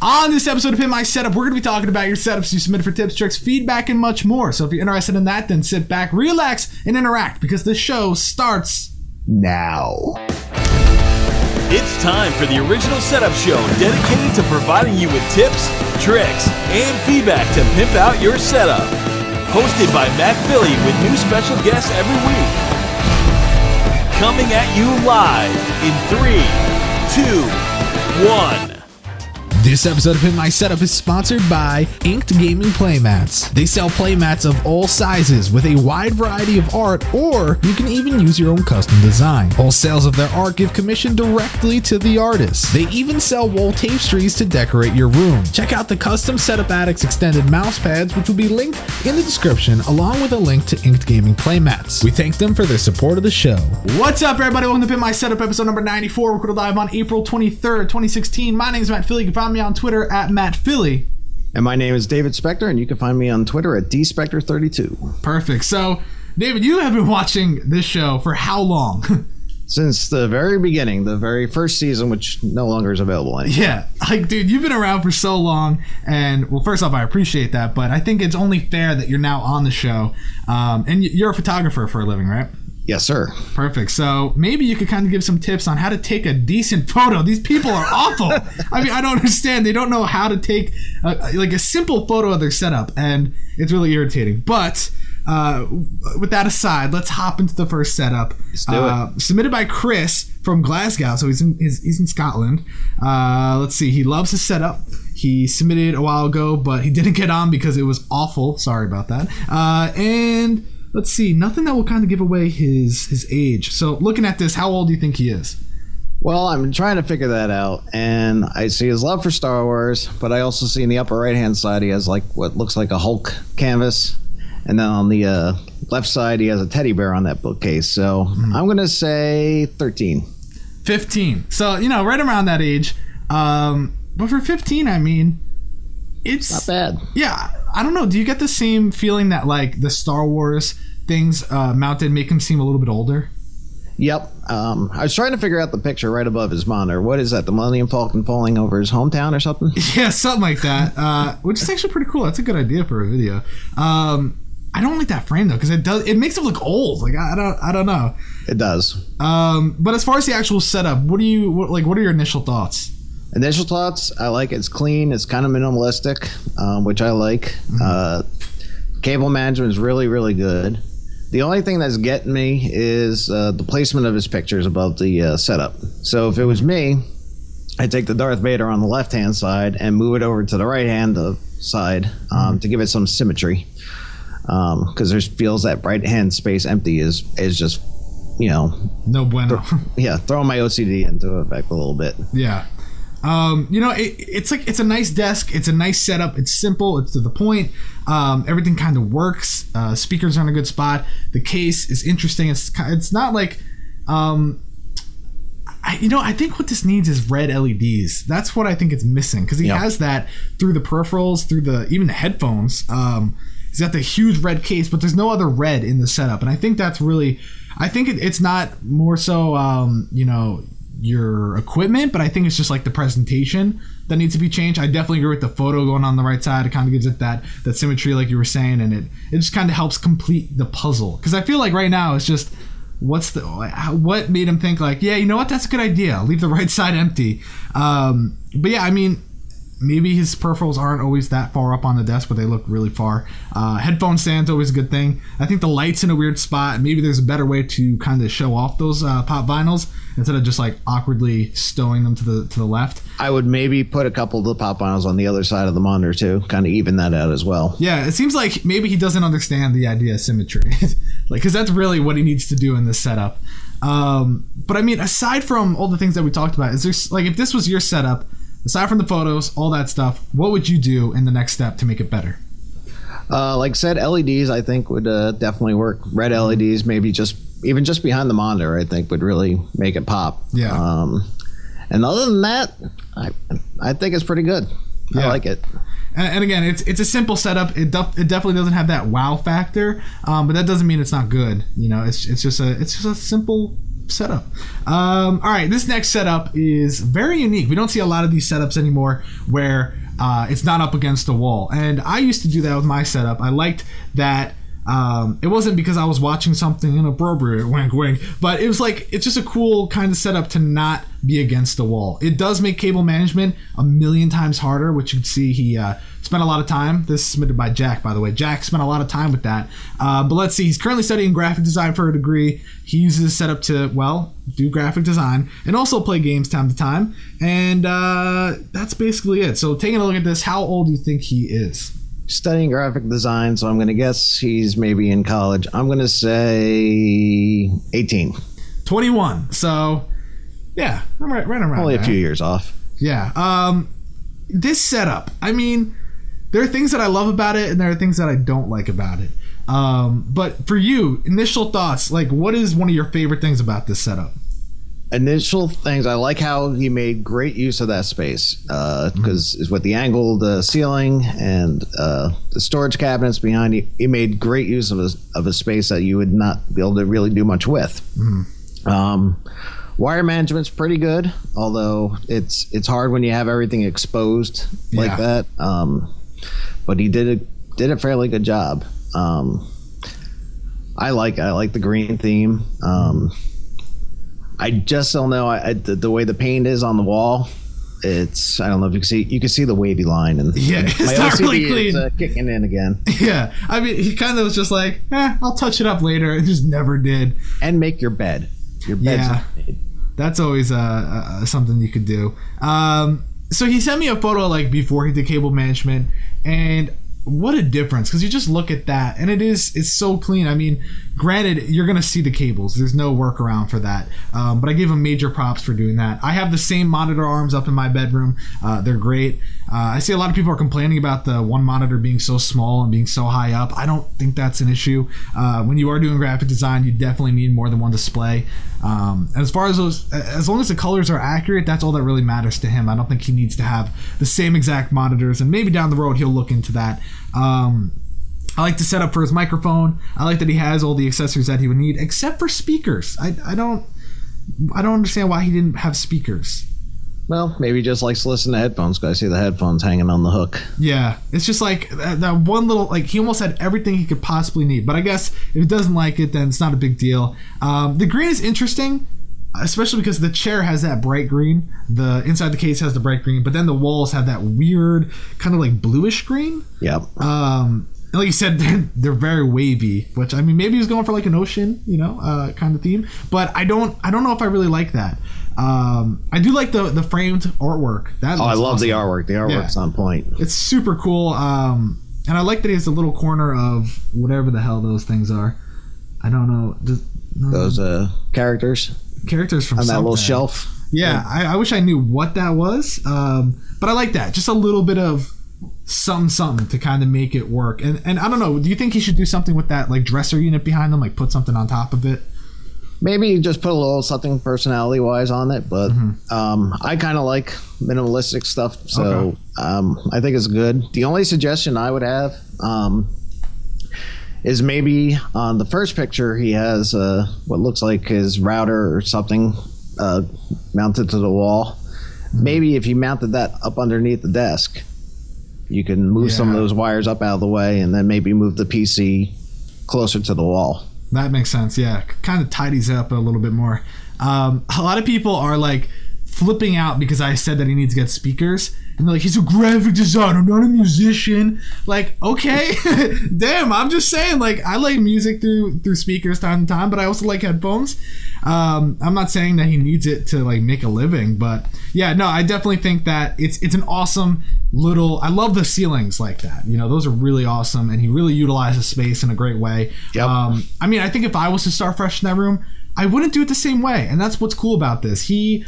On this episode of Pimp My Setup, we're going to be talking about your setups you submitted for tips, tricks, feedback, and much more. So if you're interested in that, then sit back, relax, and interact because the show starts now. It's time for the original setup show dedicated to providing you with tips, tricks, and feedback to pimp out your setup. Hosted by Matt Philly with new special guests every week. Coming at you live in 3, 2, 1. This episode of Pimp My Setup is sponsored by Inked Gaming Playmats. They sell playmats of all sizes with a wide variety of art, or you can even use your own custom design. All sales of their art give commission directly to the artist. They even sell wall tapestries to decorate your room. Check out the Custom Setup Addicts extended mouse pads, which will be linked in the description, along with a link to Inked Gaming Playmats. We thank them for their support of the show. What's up, everybody? Welcome to Pimp My Setup, episode number 94. We're recorded live on April 23rd, 2016. My name is Matt Philly. You can find me on Twitter at Matt Philly. And my name is David Spector, and you can find me on Twitter at dspector32. Perfect. So, David, you have been watching this show for how long? Since the very beginning, the very first season, which no longer is available anymore. Yeah. Like, dude, you've been around for so long, and, well, first off, I appreciate that, but I think it's only fair that you're now on the show. And you're a photographer for a living, right? Yes, sir. Perfect. So maybe you could kind of give some tips on how to take a decent photo. These people are awful. I mean, I don't understand. They don't know how to take like a simple photo of their setup, and it's really irritating. But with that aside, let's hop into the first setup. Let's do it. Submitted by Chris from Glasgow. So he's in Scotland. Let's see. He loves his setup. He submitted a while ago, but he didn't get on because it was awful. Sorry about that. And let's see, nothing that will kind of give away his age. So looking at this, how old do you think he is? Well, I'm trying to figure that out, and I see his love for Star Wars, but I also see in the upper right-hand side he has like what looks like a Hulk canvas, and then on the left side he has a teddy bear on that bookcase. So I'm going to say 13. 15. So, right around that age. But for 15, I mean, it's not bad. Yeah, I don't know. Do you get the same feeling that like the Star Wars things mounted make him seem a little bit older? Yep. I was trying to figure out the picture right above his monitor. What is that? The Millennium Falcon falling over his hometown or something? Yeah, something like that. Which is actually pretty cool. That's a good idea for a video. I don't like that frame though because it makes him look old. Like I don't know. It does. But as far as the actual setup, what are your initial thoughts? Initial thoughts, I like it's clean. It's kind of minimalistic, which I like. Cable management is really, really good. The only thing that's getting me is the placement of his pictures above the setup. So if it was me, I'd take the Darth Vader on the left-hand side and move it over to the right-hand side to give it some symmetry. Because there feels that right-hand space empty is just, no bueno. Throwing my OCD into effect a little bit. Yeah. It's a nice desk. It's a nice setup. It's simple. It's to the point. Everything kind of works. Speakers are in a good spot. The case is interesting. It's not like, I think what this needs is red LEDs. That's what I think it's missing because he has that through the peripherals, through even the headphones. He's got the huge red case, but there's no other red in the setup, and I think that's really. I think it's not more so, your equipment, but I think it's just like the presentation that needs to be changed. I definitely agree with the photo going on the right side. It kind of gives it that symmetry like you were saying, and it just kind of helps complete the puzzle because I feel like right now it's just what made him think like, yeah, you know what, that's a good idea, leave the right side empty. But yeah, I mean, maybe his peripherals aren't always that far up on the desk, but they look really far. Headphone stand's always a good thing. I think the light's in a weird spot. Maybe there's a better way to kind of show off those pop vinyls instead of just like awkwardly stowing them to the left. I would maybe put a couple of the pop vinyls on the other side of the monitor too, kind of even that out as well. Yeah, it seems like maybe he doesn't understand the idea of symmetry, like because that's really what he needs to do in this setup. But I mean, aside from all the things that we talked about, is there like if this was your setup? Aside from the photos, all that stuff, what would you do in the next step to make it better? Like I said, LEDs I think would definitely work. Red LEDs, maybe just behind the monitor, I think would really make it pop. Yeah. And other than that, I think it's pretty good. Yeah. I like it. And again, it's a simple setup. It definitely doesn't have that wow factor, but that doesn't mean it's not good. It's just a simple setup. All right, this next setup is very unique. We don't see a lot of these setups anymore where it's not up against a wall. And I used to do that with my setup. I liked that. It wasn't because I was watching something inappropriate, wink wink, but it was like, it's just a cool kind of setup to not be against the wall. It does make cable management a million times harder, which you can see he spent a lot of time. This is submitted by Jack, by the way. Jack spent a lot of time with that. But let's see, he's currently studying graphic design for a degree. He uses this setup to, well, do graphic design and also play games time to time. And that's basically it. So taking a look at this, how old do you think he is? Studying graphic design, so I'm going to guess he's maybe in college. I'm going to say 18. 21. So, yeah, I'm right around Only there. a few years off. Yeah. This setup, I mean, there are things that I love about it and there are things that I don't like about it. But for you, initial thoughts, like what is one of your favorite things about this setup? Initial things, I like how he made great use of that space because with the angled ceiling and the storage cabinets behind you, he made great use of a space that you would not be able to really do much with. Wire management's pretty good, although it's hard when you have everything exposed like that. But he did a fairly good job. I like the green theme. I just don't know. The way the paint is on the wall, I don't know if you can see the wavy line, and it's my not OCD really clean. is kicking in again. Yeah, I mean, he kind of was just like, I'll touch it up later. It just never did. And make your bed. Your bed's not made. That's always something you could do. So he sent me a photo like before he did cable management, and what a difference, because you just look at that and it's so clean. I mean, granted, you're gonna see the cables, there's no workaround for that, but I give him major props for doing that. I have the same monitor arms up in my bedroom. They're great. I see a lot of people are complaining about the one monitor being so small and being so high up. I don't think that's an issue. When you are doing graphic design, you definitely need more than one display. And as far as those, as long as the colors are accurate, that's all that really matters to him. I don't think he needs to have the same exact monitors, and maybe down the road he'll look into that. I like the setup for his microphone. I like that he has all the accessories that he would need, except for speakers. I don't understand why he didn't have speakers. Well, maybe he just likes to listen to headphones, because I see the headphones hanging on the hook. Yeah, it's just like that one little, like, he almost had everything he could possibly need. But I guess if he doesn't like it, then it's not a big deal. The green is interesting, especially because the chair has that bright green. The inside the case has the bright green, but then the walls have that weird kind of like bluish green. Yep. And like you said, they're very wavy, which, I mean, maybe he was going for like an ocean, kind of theme. But I don't know if I really like that. I do like the framed artwork. I love awesome. The artwork. The artwork's on point. It's super cool. And I like that he has a little corner of whatever the hell those things are. I don't know. Those characters from on that something. little shelf. Yeah, I wish I knew what that was. But I like that. Just a little bit of something to kind of make it work. And I don't know, do you think he should do something with that like dresser unit behind them, like put something on top of it? Maybe just put a little something personality wise on it, but I kind of like minimalistic stuff, so I think it's good. The only suggestion I would have is maybe on the first picture he has what looks like his router or something mounted to the wall. Maybe if you mounted that up underneath the desk, you can move some of those wires up out of the way, and then maybe move the PC closer to the wall. That makes sense. Yeah, kind of tidies it up a little bit more. A lot of people are like flipping out because I said that he needs to get speakers, and they're like, he's a graphic designer, not a musician. Like, okay, damn, I'm just saying, like, I like music through speakers time to time, but I also like headphones. I'm not saying that he needs it to like make a living, but yeah, no, I definitely think that it's an awesome little, I love the ceilings like that, those are really awesome, and he really utilizes space in a great way. Yep. I mean, I think if I was to start fresh in that room, I wouldn't do it the same way, and that's what's cool about this. He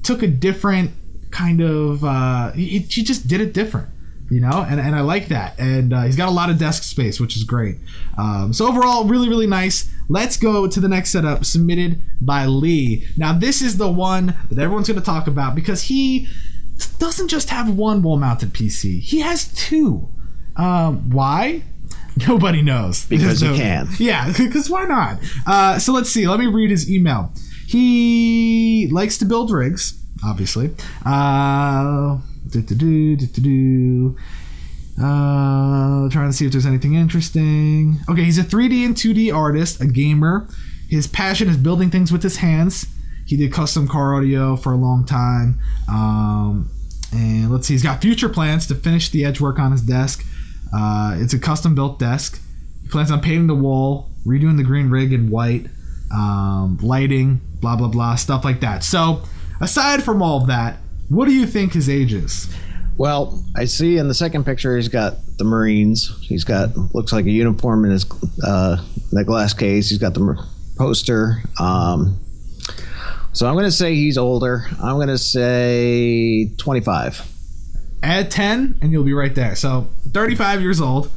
took a different kind of he just did it different, and I like that. And he's got a lot of desk space, which is great. So overall, really, really nice. Let's go to the next setup submitted by Lee. Now this is the one that everyone's going to talk about, because he doesn't just have one wall-mounted PC, he has two. Why? Nobody knows. Because he can. Yeah, because why not? So let's see. Let me read his email. He likes to build rigs, obviously. Trying to see if there's anything interesting. Okay, he's a 3D and 2D artist, a gamer. His passion is building things with his hands. He did custom car audio for a long time. And let's see, he's got future plans to finish the edge work on his desk. It's a custom built desk. He plans on painting the wall, redoing the green rig in white, lighting, blah, blah, blah, stuff like that. So, aside from all of that, what do you think his age is? Well, I see in the second picture he's got the Marines. He's got, looks like a uniform in his that glass case. He's got the poster. So I'm going to say he's older. I'm going to say 25. Add 10 and you'll be right there. So 35 years old.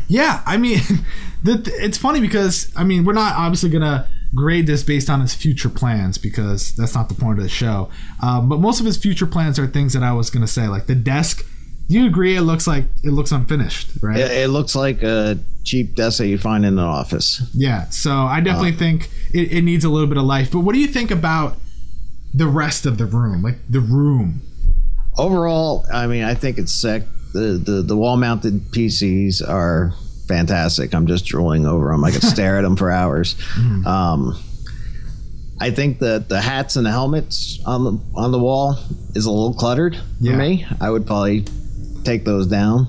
Yeah, I mean, it's funny because, I mean, we're not obviously going to grade this based on his future plans because that's not the point of the show. But most of his future plans are things that I was going to say, like the desk. Do you agree it looks unfinished, right? It looks like a cheap desk that you find in an office. Yeah, so I definitely think it needs a little bit of life. But what do you think about the rest of the room, like the room? Overall, I mean, I think it's sick. The wall-mounted PCs are fantastic. I'm just drooling over them. I could stare at them for hours. I think that the hats and the helmets on the wall is a little cluttered for me. I would probably take those down.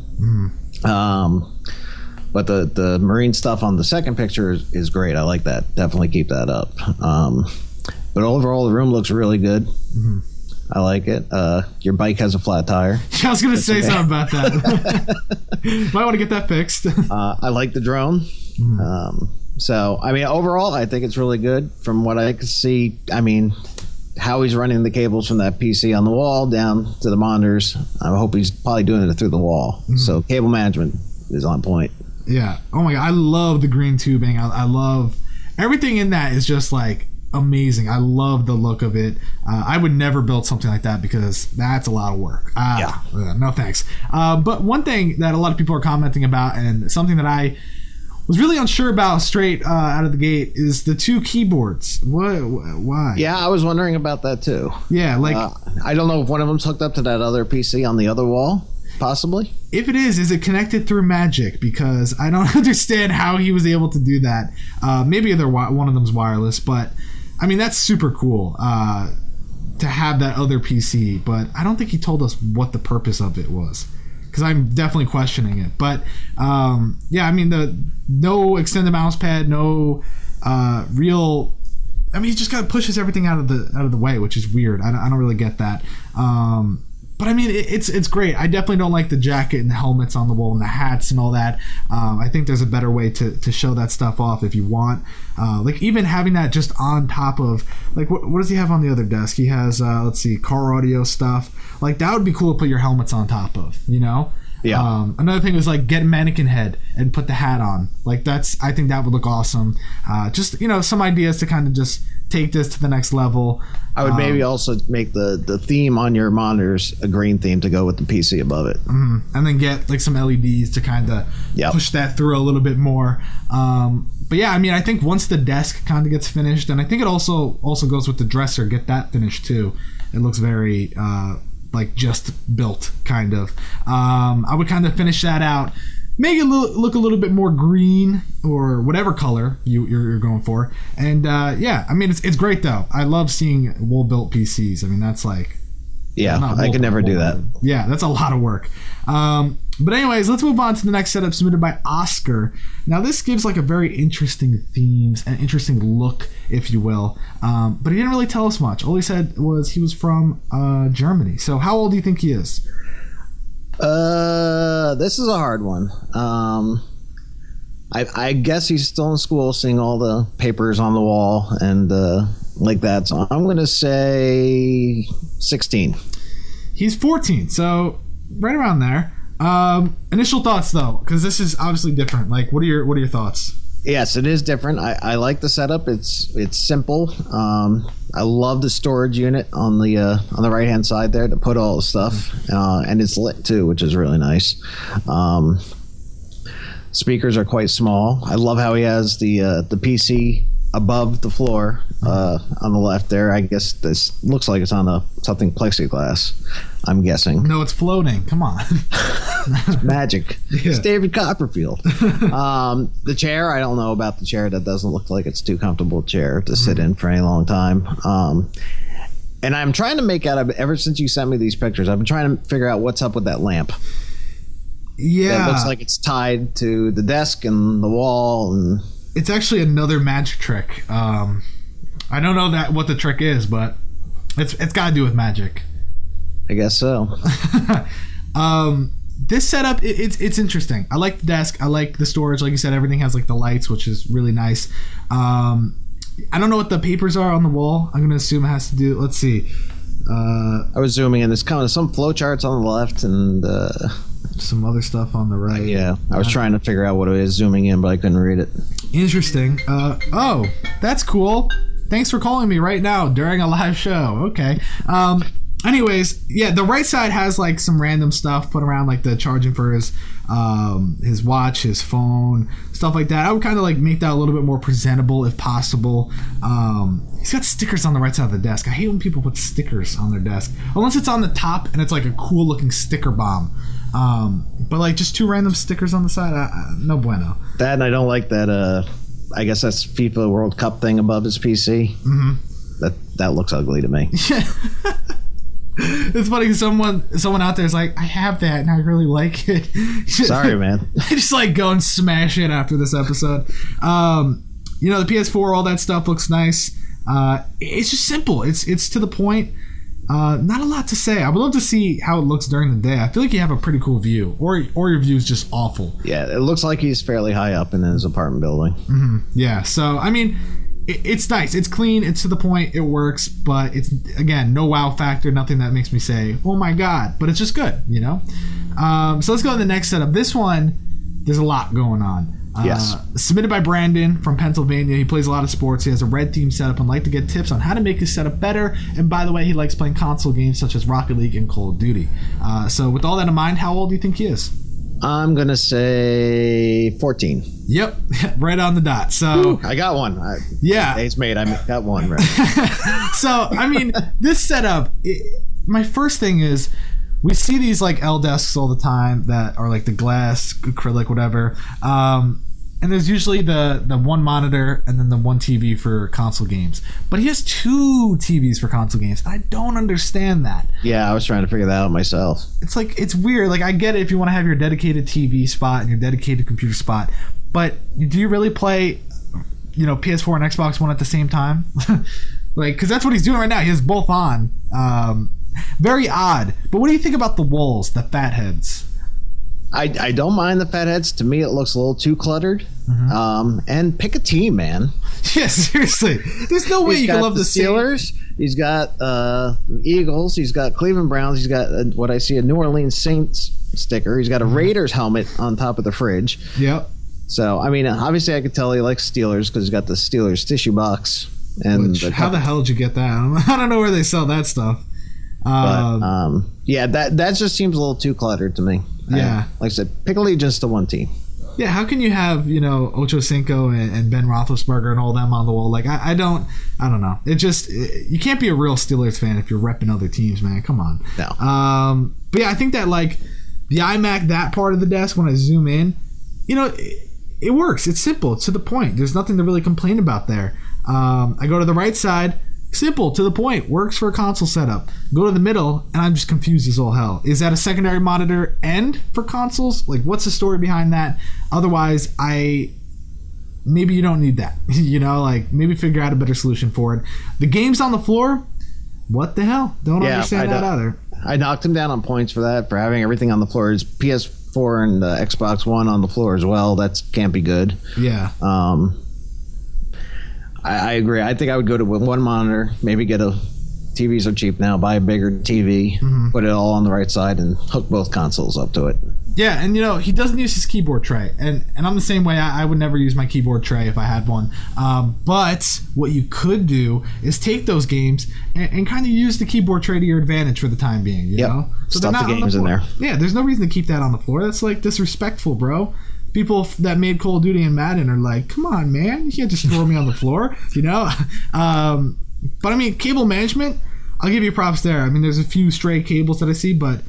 But the Marine stuff on the second picture is great. I like that. Definitely keep that up. But overall, the room looks really good. I like it. Your bike has a flat tire. I was going to say something about that. Might want to get that fixed. I like the drone. So, I mean, overall, I think it's really good. From what I can see, I mean, how he's running the cables from that PC on the wall down to the monitors, I hope he's probably doing it through the wall. So, cable management is on point. Yeah. Oh, my God. I love the green tubing. I love everything in that is just like amazing. I love the look of it. I would never build something like that because that's a lot of work. No thanks. But one thing that a lot of people are commenting about and something that I was really unsure about straight out of the gate is the two keyboards. Why? Yeah, I was wondering about that too. Yeah, like I don't know if one of them's hooked up to that other PC on the other wall, possibly. If it is it connected through magic? Because I don't understand how he was able to do that. Maybe one of them's wireless, but I mean that's super cool to have that other PC. But I don't think he told us what the purpose of it was. Because I'm definitely questioning it, but yeah, I mean no extended mouse pad, no real. I mean, he just kind of pushes everything out of the way, which is weird. I don't really get that. But I mean, it's great. I definitely don't like the jacket and the helmets on the wall and the hats and all that. I think there's a better way to show that stuff off if you want. Like even having that just on top of like what does he have on the other desk? He has let's see, car audio stuff. Like that would be cool to put your helmets on top of, you know? Yeah. Another thing was like get mannequin head and put the hat on. Like I think that would look awesome. Just, you know, some ideas to kind of just take this to the next level. I would maybe also make the theme on your monitors a green theme to go with the PC above it. And then get like some LEDs to kind of push that through a little bit more. But yeah, I mean, I think once the desk kind of gets finished, and I think it also goes with the dresser, get that finished too. It looks very like just built kind of. I would kind of finish that out, make it look a little bit more green or whatever color you're going for. And yeah, I mean it's great though. I love seeing wool built PCs. I mean that's like I could never do that. Yeah, that's a lot of work. But anyways, let's move on to the next setup submitted by Oskar. Now this gives like a very interesting themes and interesting look, if you will. But he didn't really tell us much. All he said was he was from Germany. So how old do you think he is? This is a hard one. I guess he's still in school, seeing all the papers on the wall and like that. So I'm going to say 16. He's 14, so right around there. Initial thoughts though, because this is obviously different. Like, what are your thoughts? Yes, it is different. I like the setup. It's simple. I love the storage unit on the right hand side there to put all the stuff, and it's lit too, which is really nice. Speakers are quite small. I love how he has the PC above the floor on the left there. I guess this looks like it's on something plexiglass, I'm guessing. No, it's floating. Come on. It's magic. Yeah. It's David Copperfield. The chair, I don't know about the chair. That doesn't look like it's too comfortable chair to sit in for any long time. And I'm trying to make out, ever since you sent me these pictures, I've been trying to figure out what's up with that lamp. Yeah. It looks like it's tied to the desk and the wall. And it's actually another magic trick. I don't know what the trick is, but it's got to do with magic. I guess so. This setup, it's interesting. I like the desk. I like the storage. Like you said, everything has like the lights, which is really nice. I don't know what the papers are on the wall. I'm going to assume it has to do... Let's see. I was zooming in. There's kind of some flowcharts on the left and... some other stuff on the right. Yeah. I was trying to figure out what it is zooming in, but I couldn't read it. Interesting. Oh, that's cool. Thanks for calling me right now during a live show. Okay. Anyways, yeah, the right side has like some random stuff put around, like the charging for his watch, his phone, stuff like that. I would kind of like make that a little bit more presentable if possible. He's got stickers on the right side of the desk. I hate when people put stickers on their desk, unless it's on the top and it's like a cool looking sticker bomb. But like just 2 random stickers on the side, no bueno. That, and I don't like that. I guess that's FIFA World Cup thing above his PC. Mm-hmm. That looks ugly to me. It's funny, someone out there is like, I have that and I really like it. Sorry, man. Just like go and smash it after this episode. The PS4, all that stuff looks nice. It's just simple. It's to the point. Not a lot to say. I would love to see how it looks during the day. I feel like you have a pretty cool view, or your view is just awful. Yeah, it looks like he's fairly high up in his apartment building. Mm-hmm. Yeah, so I mean, it's nice. It's clean. It's to the point. It works, but it's, again, no wow factor. Nothing that makes me say, oh my god. But it's just good, So let's go to the next setup. This one, there's a lot going on. Yes. Submitted by Brandon from Pennsylvania. He plays a lot of sports. He has a red team setup and like to get tips on how to make his setup better. And by the way, he likes playing console games such as Rocket League and Call of Duty. So with all that in mind, how old do you think he is? I'm going to say 14. Yep. Right on the dot. So I got one. Yeah. It's made. I got one right. So, I mean, this setup, my first thing is, we see these like L desks all the time that are like the glass, acrylic, whatever. And there's usually the one monitor and then the one TV for console games. But he has 2 TVs for console games. I don't understand that. Yeah, I was trying to figure that out myself. It's like, it's weird. Like, I get it if you want to have your dedicated TV spot and your dedicated computer spot. But do you really play, PS4 and Xbox One at the same time? Like, because that's what he's doing right now. He has both on. Very odd. But what do you think about the walls, the fat heads? I don't mind the fat heads. To me, it looks a little too cluttered. Mm-hmm. And pick a team, man. Yeah, seriously. There's no way you can love the Steelers. He's got Eagles. He's got Cleveland Browns. He's got what I see, a New Orleans Saints sticker. He's got a Raiders helmet on top of the fridge. Yep. So, I mean, obviously I could tell he likes Steelers because he's got the Steelers tissue box. And how the hell did you get that? I don't know where they sell that stuff. Yeah, that just seems a little too cluttered to me. Yeah. Like I said, pick allegiance to one team. Yeah, how can you have, Ocho Cinco and Ben Roethlisberger and all them on the wall? Like, I don't know. You can't be a real Steelers fan if you're repping other teams, man. Come on. No. But yeah, I think that, like, the iMac, that part of the desk, when I zoom in, it works. It's simple. It's to the point. There's nothing to really complain about there. I go to the right side. Simple, to the point, works for a console setup. Go to the middle, and I'm just confused as all hell. Is that a secondary monitor and for consoles? Like, what's the story behind that? Otherwise, maybe you don't need that. Like, maybe figure out a better solution for it. The games on the floor, what the hell? Don't understand that either. I knocked him down on points for that, for having everything on the floor. His PS4 and Xbox One on the floor as well. That can't be good. Yeah. I agree. I think I would go to one monitor, maybe get TVs are cheap now, buy a bigger TV, put it all on the right side, and hook both consoles up to it. Yeah, and he doesn't use his keyboard tray. And I'm the same way. I would never use my keyboard tray if I had one. But what you could do is take those games and kind of use the keyboard tray to your advantage for the time being, you know? So stuff the games in there. Yeah, there's no reason to keep that on the floor. That's like disrespectful, bro. people that made Call of Duty and Madden are like, come on, man, you can't just throw me on the floor, you know? But I mean, cable management, I'll give you props there. I mean, there's a few stray cables that I see, but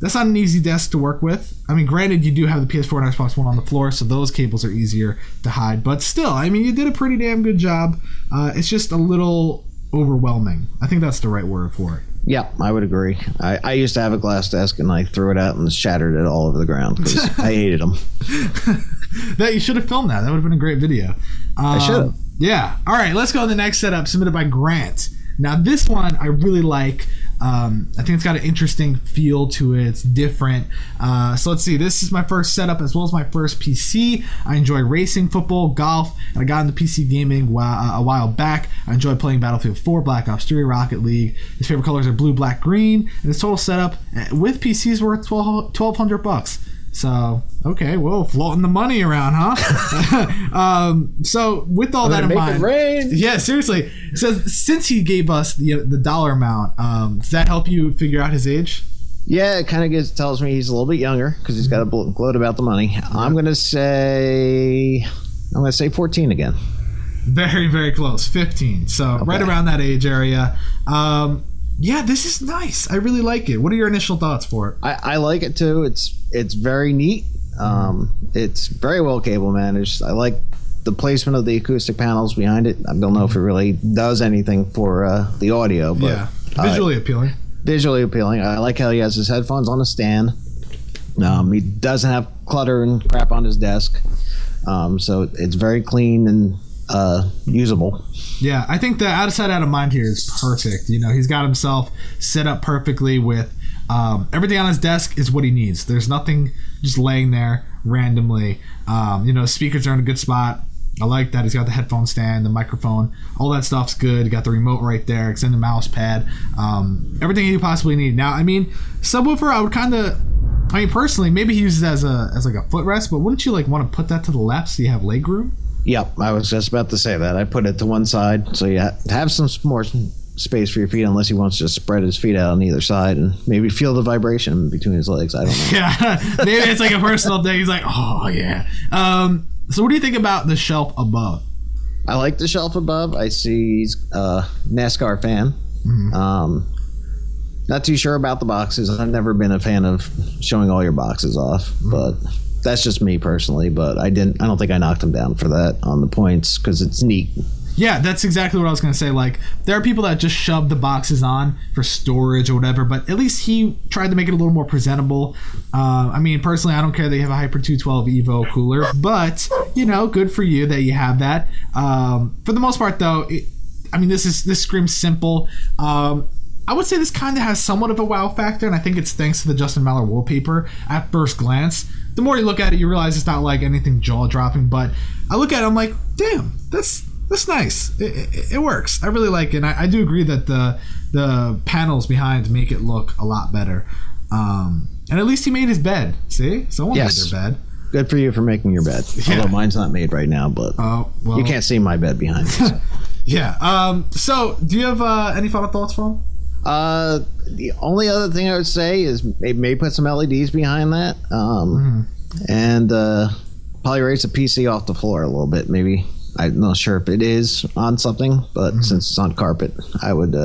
that's not an easy desk to work with. I mean, granted, you do have the PS4 and Xbox One on the floor, so those cables are easier to hide. But still, I mean, you did a pretty damn good job. It's just a little overwhelming. I think that's the right word for it. Yeah, I would agree. I used to have a glass desk, and I threw it out and shattered it all over the ground because I hated them. That you should have filmed that. That would have been a great video. I should have. Yeah. All right, let's go to the next setup submitted by Grant. Now, this one I really like. I think it's got an interesting feel to it. It's different. So let's see. This is my first setup as well as my first PC. I enjoy racing, football, golf, and I got into PC gaming a while back. I enjoy playing Battlefield 4, Black Ops 3, Rocket League. His favorite colors are blue, black, green, and his total setup with PC is worth $1,200. So, okay, whoa, floating the money around, huh? So, with all that in mind, yeah, seriously. It says since he gave us the dollar amount, does that help you figure out his age? Yeah, it kind of tells me he's a little bit younger because he's got a gloat about the money. I'm gonna say 14 again. Very, very close, 15. So okay. Right around that age area. Yeah, this is nice. I really like it. What are your initial thoughts for it? I like it too. It's very neat. It's very well cable managed. I like the placement of the acoustic panels behind it. I don't know if it really does anything for the audio, but yeah, visually appealing. Visually appealing. I like how he has his headphones on a stand. He doesn't have clutter and crap on his desk, so it's very clean and usable. Yeah, I think the out of sight, out of mind here is perfect. You know, he's got himself set up perfectly with everything on his desk is what he needs. There's nothing just laying there randomly. Speakers are in a good spot. I like that. He's got the headphone stand, the microphone, all that stuff's good. You got the remote right there, extended mouse pad, everything you possibly need. Now, I mean, subwoofer, I mean, personally, maybe he uses it as like a footrest, but wouldn't you like want to put that to the left so you have leg room? Yep, I was just about to say that. I put it to one side so you have some more space for your feet, unless he wants to just spread his feet out on either side and maybe feel the vibration between his legs. I don't know. Yeah, maybe it's like a personal thing. He's like, oh yeah. So what do you think about the shelf above? I like the shelf above. I see he's a NASCAR fan. Mm-hmm. Not too sure about the boxes. I've never been a fan of showing all your boxes off, but that's just me personally. But I don't think I knocked him down for that on the points because it's neat. Yeah, that's exactly what I was going to say. Like, there are people that just shove the boxes on for storage or whatever, but at least he tried to make it a little more presentable. I mean, personally, I don't care that you have a Hyper 212 Evo cooler, but, good for you that you have that. For the most part, though, this screams simple. I would say this kind of has somewhat of a wow factor, and I think it's thanks to the Justin Maller wallpaper at first glance. The more you look at it, you realize it's not like anything jaw-dropping, but I look at it, I'm like, damn, that's nice. It works. I really like it. And I do agree that the panels behind make it look a lot better. And at least he made his bed. See? Someone made their bed. Good for you for making your bed. Yeah. Although mine's not made right now, but you can't see my bed behind me. So. Yeah. So do you have any final thoughts for him? The only other thing I would say is maybe put some LEDs behind that. And probably raise the PC off the floor a little bit, maybe. I'm not sure if it is on something, but since it's on carpet, I would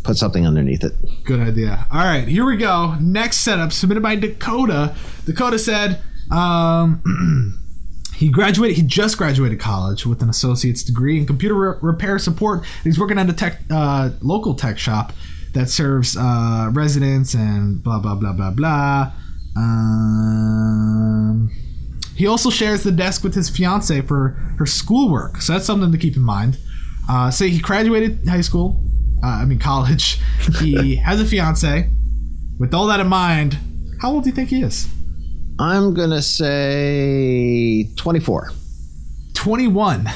put something underneath it. Good idea. All right, here we go. Next setup submitted by Dakota. Dakota said he just graduated college with an associate's degree in computer repair support. He's working at a local tech shop that serves residents and blah, blah, blah, blah, blah. He also shares the desk with his fiance for her schoolwork, so that's something to keep in mind. Say he graduated college. He has a fiance. With all that in mind, how old do you think he is? I'm gonna say 24. 21.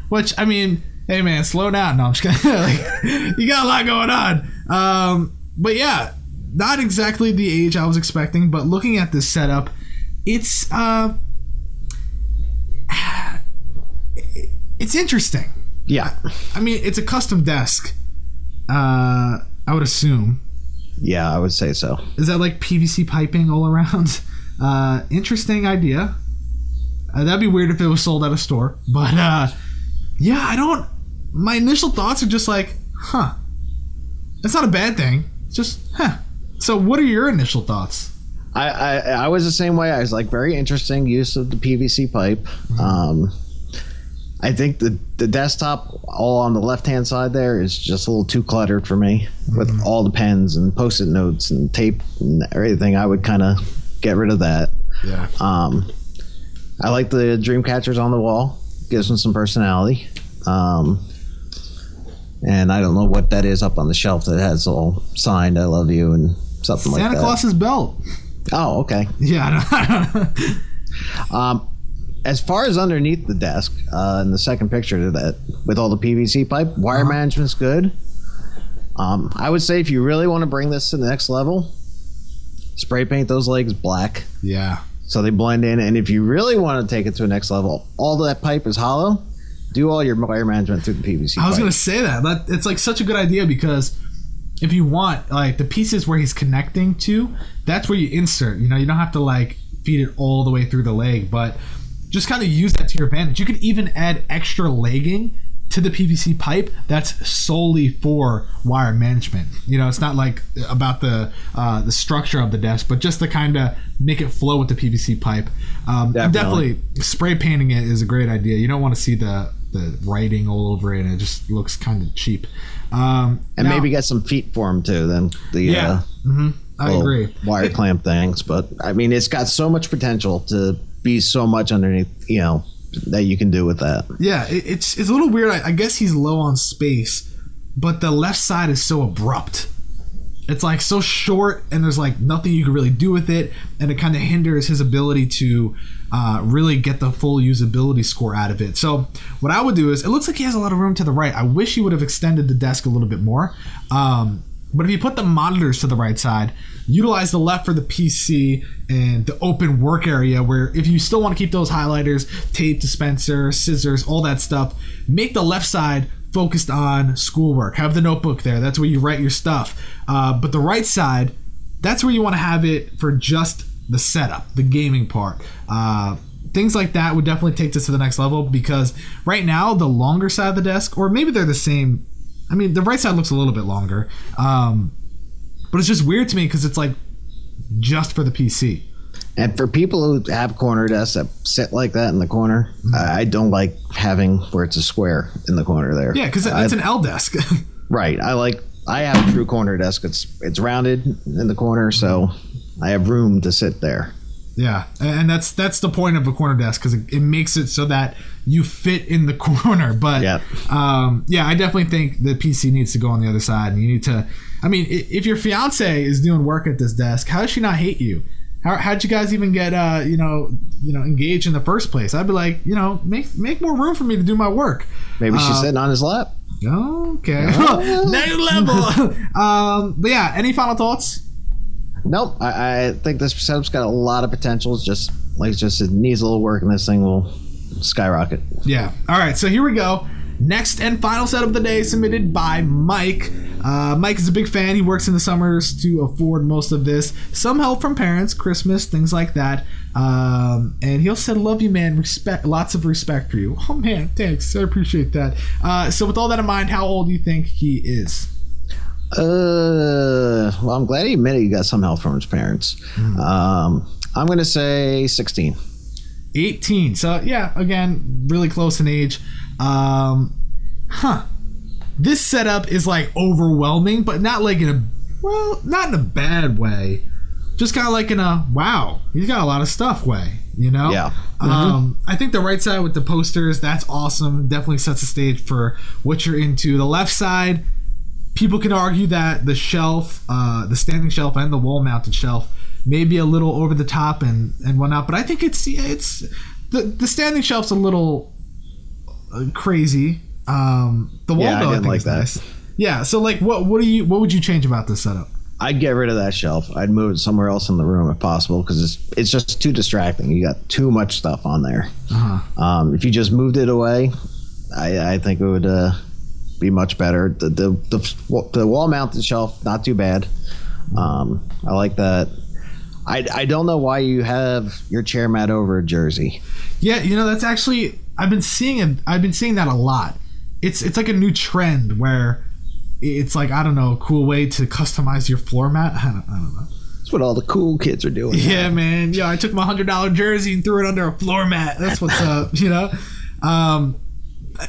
Which, I mean, hey man, slow down. No, I'm just kidding. You got a lot going on. But yeah, not exactly the age I was expecting, but looking at this setup, it's interesting. Yeah. I mean, it's a custom desk. I would assume. Yeah, I would say so. Is that like PVC piping all around? Interesting idea. That'd be weird if it was sold at a store. But yeah, my initial thoughts are just like, huh. That's not a bad thing. It's just, huh. So what are your initial thoughts? I was the same way. I was like, very interesting use of the PVC pipe. I think the desktop all on the left-hand side there is just a little too cluttered for me with all the pens and Post-it notes and tape and everything. I would kind of get rid of that. Yeah. I like the dream catchers on the wall. Gives them some personality. And I don't know what that is up on the shelf that has all signed, I love you and something like that. Santa Claus's belt. Oh, okay. Yeah. I don't As far as underneath the desk, in the second picture to that, with all the PVC pipe, wire management's good. I would say if you really want to bring this to the next level, spray paint those legs black. Yeah. So they blend in. And if you really want to take it to the next level, all that pipe is hollow. Do all your wire management through the PVC pipe. I was going to say that. It's like such a good idea because if you want, like, the pieces where he's connecting to, that's where you insert. You know, you don't have to, like, feed it all the way through the leg, but just kind of use that to your advantage. You could even add extra legging to the PVC pipe that's solely for wire management. You know, it's not like about the structure of the desk, but just to kind of make it flow with the PVC pipe. Definitely spray painting it is a great idea. You don't want to see the writing all over it. It just looks kind of cheap. And now, maybe get some feet for them too. Then I agree. Wire clamp things, but I mean, it's got so much potential to be so much underneath, you know, that you can do with that. Yeah, it's a little weird. I guess he's low on space, but the left side is so abrupt. It's like so short, and there's like nothing you can really do with it, and it kind of hinders his ability to really get the full usability score out of it. So what I would do is, it looks like he has a lot of room to the right. I wish he would have extended the desk a little bit more. But if you put the monitors to the right side, utilize the left for the PC and the open work area, where if you still want to keep those highlighters, tape dispenser, scissors, all that stuff, make the left side focused on schoolwork. Have the notebook there. That's where you write your stuff. But the right side, that's where you want to have it for just the setup, the gaming part. Things like that would definitely take this to the next level, because right now the longer side of the desk, or maybe they're the same. I mean, the right side looks a little bit longer, but it's just weird to me because it's like just for the PC. And for people who have corner desks that sit like that in the corner, I don't like having where it's a square in the corner there. Yeah, because it's an L desk. Right. I have a true corner desk. It's rounded in the corner, so I have room to sit there. Yeah, and that's the point of a corner desk, because it makes it so that you fit in the corner. But yeah, I definitely think the PC needs to go on the other side, and you need to. I mean, if your fiance is doing work at this desk, how does she not hate you? How'd you guys even get engaged in the first place? I'd be like, make more room for me to do my work. Maybe she's sitting on his lap. Okay, next level. But yeah, any final thoughts? Nope. I think this setup's got a lot of potential. It's just it needs a little work, and this thing will skyrocket. Yeah. All right. So here we go. Next and final setup of the day, submitted by Mike. Mike is a big fan. He works in the summers to afford most of this. Some help from parents, Christmas, things like that. And he also said, "Love you, man. Respect, lots of respect for you." Oh man, thanks. I appreciate that. So with all that in mind, how old do you think he is? Well, I'm glad he admitted he got some help from his parents. I'm going to say 16. 18. So, yeah, again, really close in age. This setup is, like, overwhelming, but not, like, not in a bad way. Just kind of like in a, wow, he's got a lot of stuff way, you know? Yeah. I think the right side with the posters, that's awesome. Definitely sets the stage for what you're into. The left side, people can argue that the shelf, the standing shelf and the wall-mounted shelf may be a little over the top and whatnot, but I think it's the standing shelf's a little crazy. The wall, though, I think like is that. Nice. Yeah. So, like, what would you change about this setup? I'd get rid of that shelf. I'd move it somewhere else in the room if possible, because it's just too distracting. You got too much stuff on there. If you just moved it away, I think it would. Be much better. The wall mounted shelf, not too bad. I like that. I don't know why you have your chair mat over a jersey. Yeah, that's actually I've been seeing that a lot. It's like a new trend where it's like, I don't know, a cool way to customize your floor mat. I don't know. That's what all the cool kids are doing. Yeah, man. Yeah, I took my $100 jersey and threw it under a floor mat. That's what's up,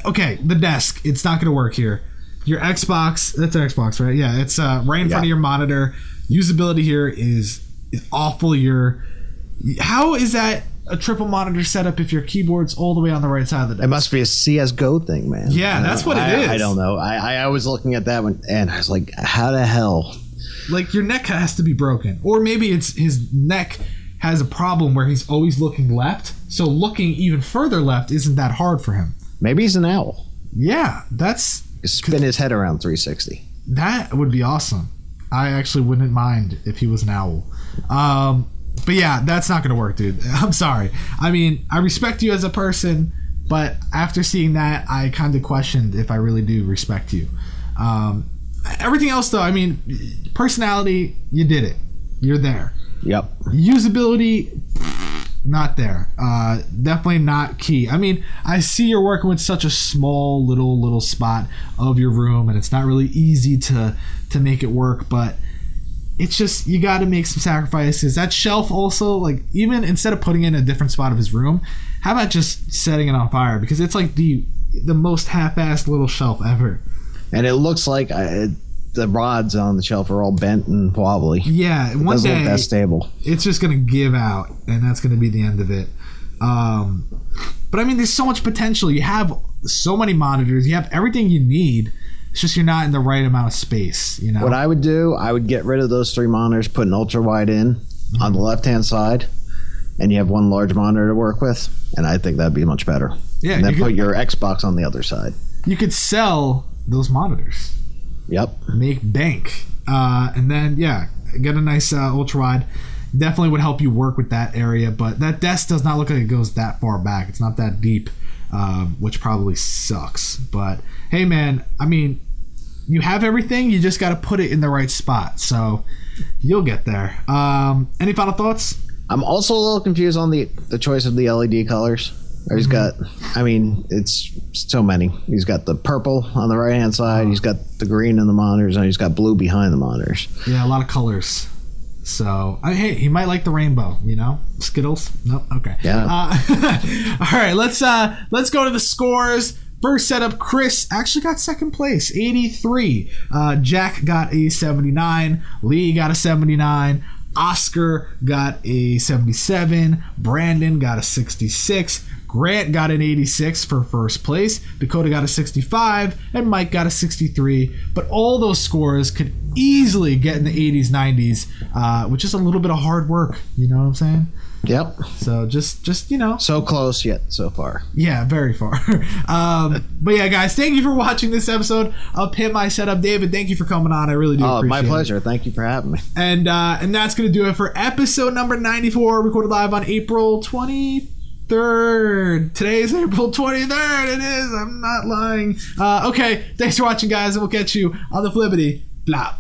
Okay, the desk. It's not going to work here. Your Xbox, that's an Xbox, right? Yeah, it's right in front of your monitor. Usability here is awful. How is that a triple monitor setup if your keyboard's all the way on the right side of the desk? It must be a CSGO thing, man. Yeah, that's what it is. I don't know. I was looking at that one and I was like, how the hell? Like, your neck has to be broken. Or maybe it's his neck has a problem where he's always looking left. So looking even further left isn't that hard for him. Maybe he's an owl. Yeah, that's... Spin his head around 360. That would be awesome. I actually wouldn't mind if he was an owl. But yeah, that's not going to work, dude. I'm sorry. I mean, I respect you as a person, but after seeing that, I kind of questioned if I really do respect you. Everything else, though, I mean, personality, you did it. You're there. Yep. Usability, not there. Definitely not key. I mean, I see you're working with such a small little spot of your room, and it's not really easy to make it work, but it's just, you got to make some sacrifices. That shelf also, like, even instead of putting it in a different spot of his room, how about just setting it on fire? Because it's like the most half-assed little shelf ever. And it looks like the rods on the shelf are all bent and wobbly. Yeah, one day look that stable. It's just going to give out, and that's going to be the end of it. But I mean, there's so much potential. You have so many monitors. You have everything you need. It's just you're not in the right amount of space. What I would do, I would get rid of those 3 monitors, put an ultra wide in on the left-hand side, and you have one large monitor to work with, and I think that'd be much better. Yeah, and then put your Xbox on the other side. You could sell those monitors. Yep. Make bank. And then, get a nice ultra wide. Definitely would help you work with that area, but that desk does not look like it goes that far back. It's not that deep, which probably sucks. But hey, man, I mean, you have everything. You just got to put it in the right spot. So you'll get there. Any final thoughts? I'm also a little confused on the choice of the LED colors. He's got, I mean, it's so many. He's got the purple on the right-hand side. He's got the green in the monitors, and he's got blue behind the monitors. Yeah, a lot of colors. So, hey, he might like the rainbow, Skittles? Nope, okay. Yeah. All right, let's go to the scores. First setup, Chris actually got second place, 83. Jack got a 79. Lee got a 79. Oskar got a 77. Brandon got a 66. Grant got an 86 for first place. Dakota got a 65. And Mike got a 63. But all those scores could easily get in the 80s, 90s, which is a little bit of hard work. You know what I'm saying? Yep. So just so close yet so far. Yeah, very far. But yeah, guys, thank you for watching this episode of Pimp My Setup. David, thank you for coming on. I really do appreciate it. My pleasure. Thank you for having me. And that's gonna do it for episode number 94, recorded live on April 23rd. Today is April 23rd. It is. I'm not lying. Okay, thanks for watching, guys, and we'll catch you on the flippity flop.